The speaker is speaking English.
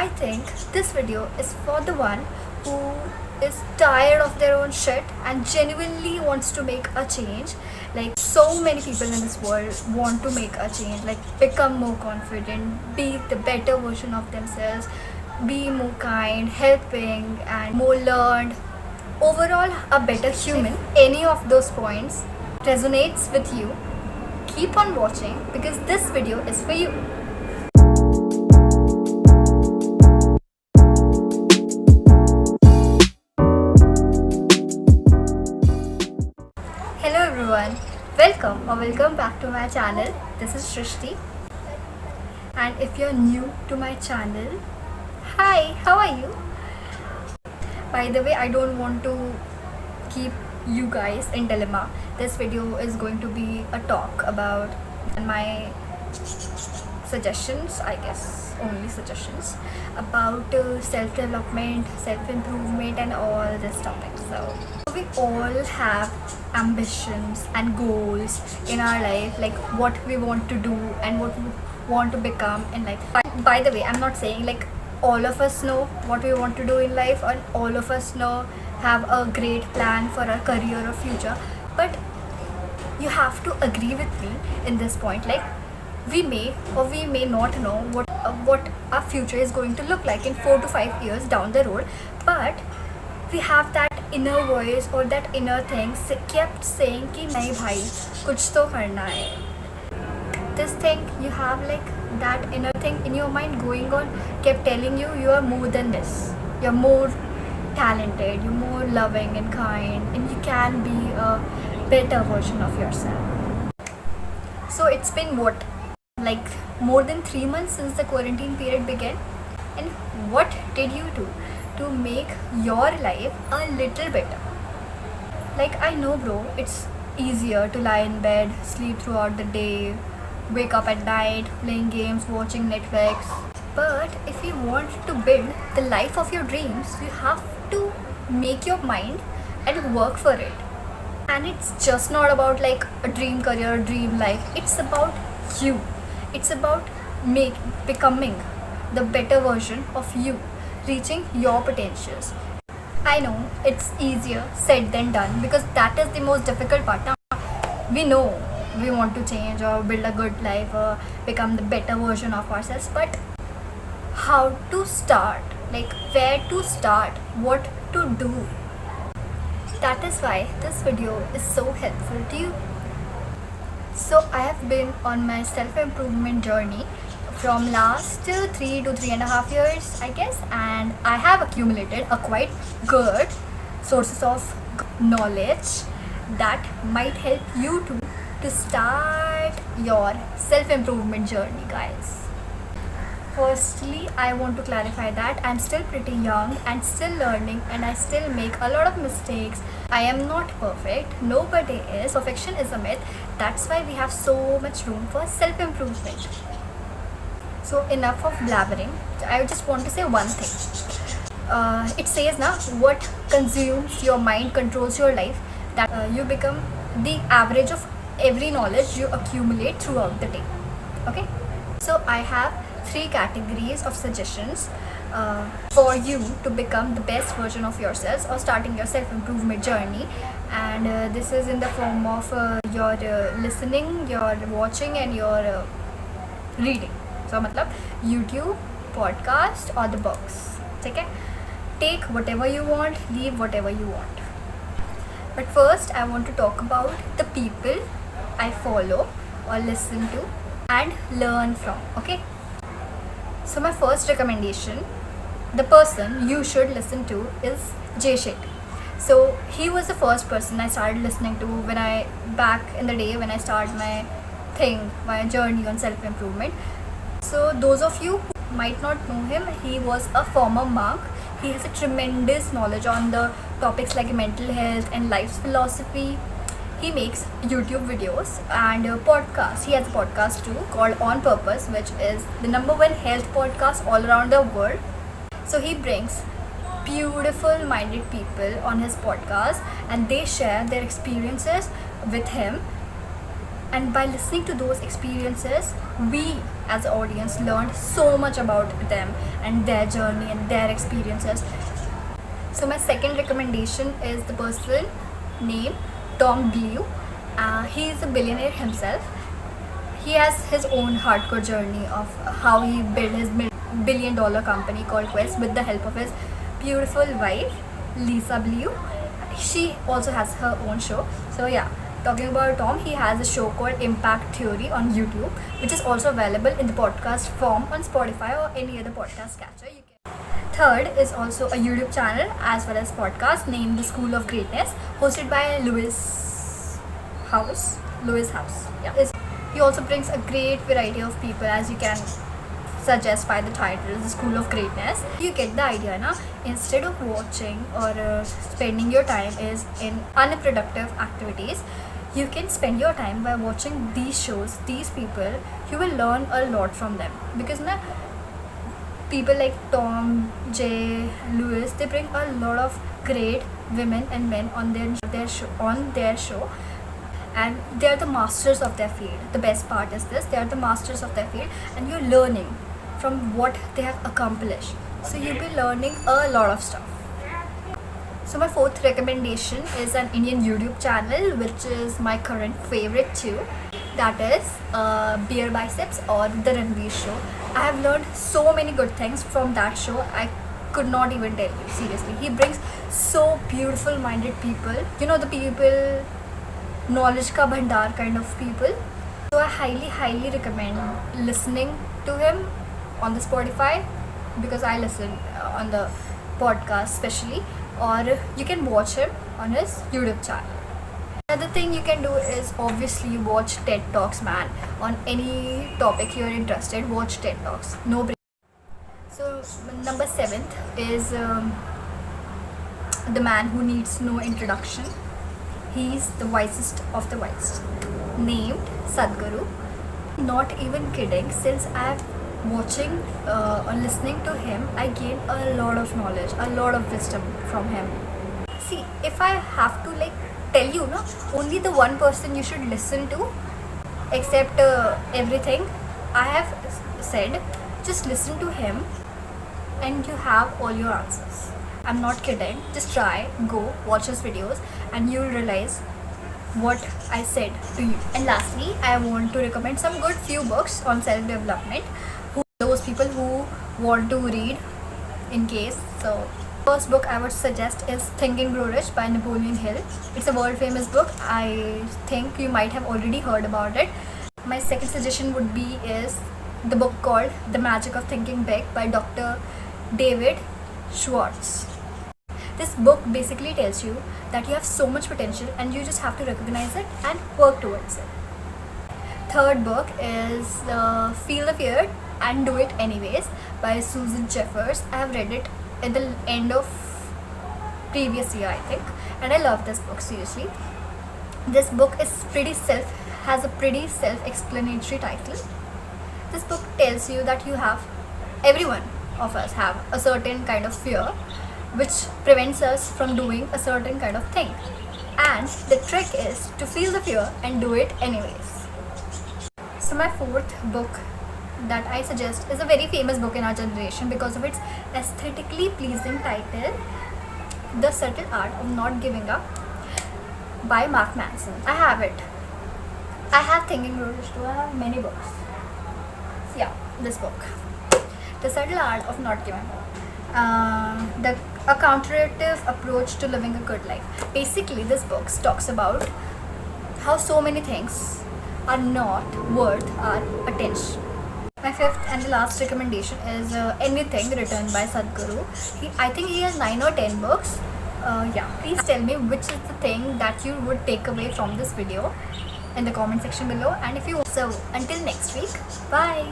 I think this video is for the one who is tired of their own shit and genuinely wants to make a change. Like, so many people in this world want to make a change, like become more confident, be the better version of themselves, be more kind, helping, and more learned. Overall, a better human. If any of those points resonates with you, keep on watching because this video is for you. Hello everyone, welcome back to my channel. This is Shrishti, and if you're new to my channel, hi, how are you? By the way, I don't want to keep you guys in dilemma. This video is going to be a talk about my suggestions, I guess, only suggestions about self-development, self-improvement and all this topic. So we all have ambitions and goals in our life, like what we want to do and what we want to become in life. By the way, I'm not saying like all of us know what we want to do in life or all of us know have a great plan for our career or future, but you have to agree with me in this point. Like, we may or we may not know what our future is going to look like in 4 to 5 years down the road, but we have that inner voice or that inner thing kept saying कि नहीं भाई कुछ तो करना है. This thing you have, like that inner thing in your mind going on, kept telling you you are more than this, you're more talented, you're more loving and kind, and you can be a better version of yourself. So it's been what, like more than 3 months since the quarantine period began, and what did you do to make your life a little better? Like, I know bro, it's easier to lie in bed, sleep throughout the day, wake up at night playing games, watching Netflix, but if you want to build the life of your dreams, you have to make your mind and work for it. And it's just not about like a dream career, dream life. It's about you. It's about becoming the better version of you, reaching your potentials. I know it's easier said than done because that is the most difficult part. Now, we know we want to change or build a good life or become the better version of ourselves, but how to start? Like, where to start? What to do? That is why this video is so helpful to you. So I have been on my self-improvement journey from last 3 to 3.5 years, I guess, and I have accumulated a quite good sources of knowledge that might help you to start your self-improvement journey, guys. Firstly, I want to clarify that I'm still pretty young and still learning, and I still make a lot of mistakes. I am not perfect. Nobody is. Perfection is a myth. That's why we have so much room for self-improvement. So enough of blabbering. I just want to say one thing. It says now, what consumes your mind controls your life. That you become the average of every knowledge you accumulate throughout the day. Okay? So I have 3 categories of suggestions for you to become the best version of yourselves or starting your self-improvement journey, and this is in the form of your listening, your watching and your reading. So matlab YouTube, podcast or the books. Okay? Take whatever you want, leave whatever you want. But first I want to talk about the people I follow or listen to and learn from. Okay? So my first recommendation, the person you should listen to is Jay Shetty. So he was the first person I started listening to back in the day when I started my journey on self-improvement. So those of you who might not know him, he was a former monk. He has a tremendous knowledge on the topics like mental health and life's philosophy. He makes YouTube videos and podcasts. He has a podcast too called On Purpose, which is the #1 health podcast all around the world. So he brings beautiful minded people on his podcast and they share their experiences with him. And by listening to those experiences, we as an audience learned so much about them and their journey and their experiences. So my second recommendation is the person named Tom Bilyeu. He is a billionaire himself. He has his own hardcore journey of how he built his billion-dollar company called Quest with the help of his beautiful wife Lisa Bilyeu. She also has her own show. So yeah, talking about Tom, he has a show called Impact Theory on YouTube, which is also available in the podcast form on Spotify or any other podcast catcher. Third is also a YouTube channel as well as podcast named The School of Greatness, hosted by Lewis House. Yeah. He also brings a great variety of people, as you can suggest by the title, The School of Greatness. You get the idea, na? Instead of watching or spending your time is in unproductive activities, you can spend your time by watching these shows, these people. You will learn a lot from them because na, people like Tom, Jay, Lewis, they bring a lot of great women and men on their show, and they are the masters of their field. The best part is this: they are the masters of their field, and you're learning from what they have accomplished. So you'll be learning a lot of stuff. So my fourth recommendation is an Indian YouTube channel, which is my current favorite too. That is Beer Biceps or The Ranveer Show. I have learned so many good things from that show. I could not even tell you, seriously. He brings so beautiful minded people. You know, the people, knowledge ka bhandar kind of people. So I highly recommend listening to him on the Spotify, because I listen on the podcast especially, or you can watch him on his YouTube channel. Another thing you can do is obviously watch TED Talks, man. On any topic you're interested, watch TED Talks. No break. So number 7th is the man who needs no introduction. He's the wisest of the wise, named Sadhguru. Not even kidding, since I've watching or listening to him, I gain a lot of knowledge, a lot of wisdom from him. See, if I have to tell you, no, only the one person you should listen to, except everything I have said, just listen to him and you have all your answers. I'm not kidding. Just try, go watch his videos and you'll realize what I said to you. And lastly, I want to recommend some good few books on self-development. Those people who want to read in case. So first book I would suggest is Think and Grow Rich by Napoleon Hill. It's a world famous book. I think you might have already heard about it. My second suggestion would be is the book called The Magic of Thinking Big by Dr. David Schwartz. This book basically tells you that you have so much potential and you just have to recognize it and work towards it. Third book is Feel the Fear and Do It Anyways by Susan Jeffers. I have read it at the end of previous year, I think, and I love this book, seriously. This book is has a pretty self-explanatory title. This book tells you that everyone of us have a certain kind of fear which prevents us from doing a certain kind of thing, and the trick is to feel the fear and do it anyways. So my fourth book that I suggest is a very famous book in our generation because of its aesthetically pleasing title, The Subtle Art of Not Giving Up by Mark Manson. I have it. I have Think and Grow Rich too. I have many books. Yeah, this book, The Subtle Art of Not Giving Up. A counterintuitive approach to living a good life. Basically, this book talks about how so many things are not worth our attention. My fifth and the last recommendation is anything written by Sadhguru. I think he has 9 or 10 books. Please tell me which is the thing that you would take away from this video in the comment section below. And if you so, until next week, bye.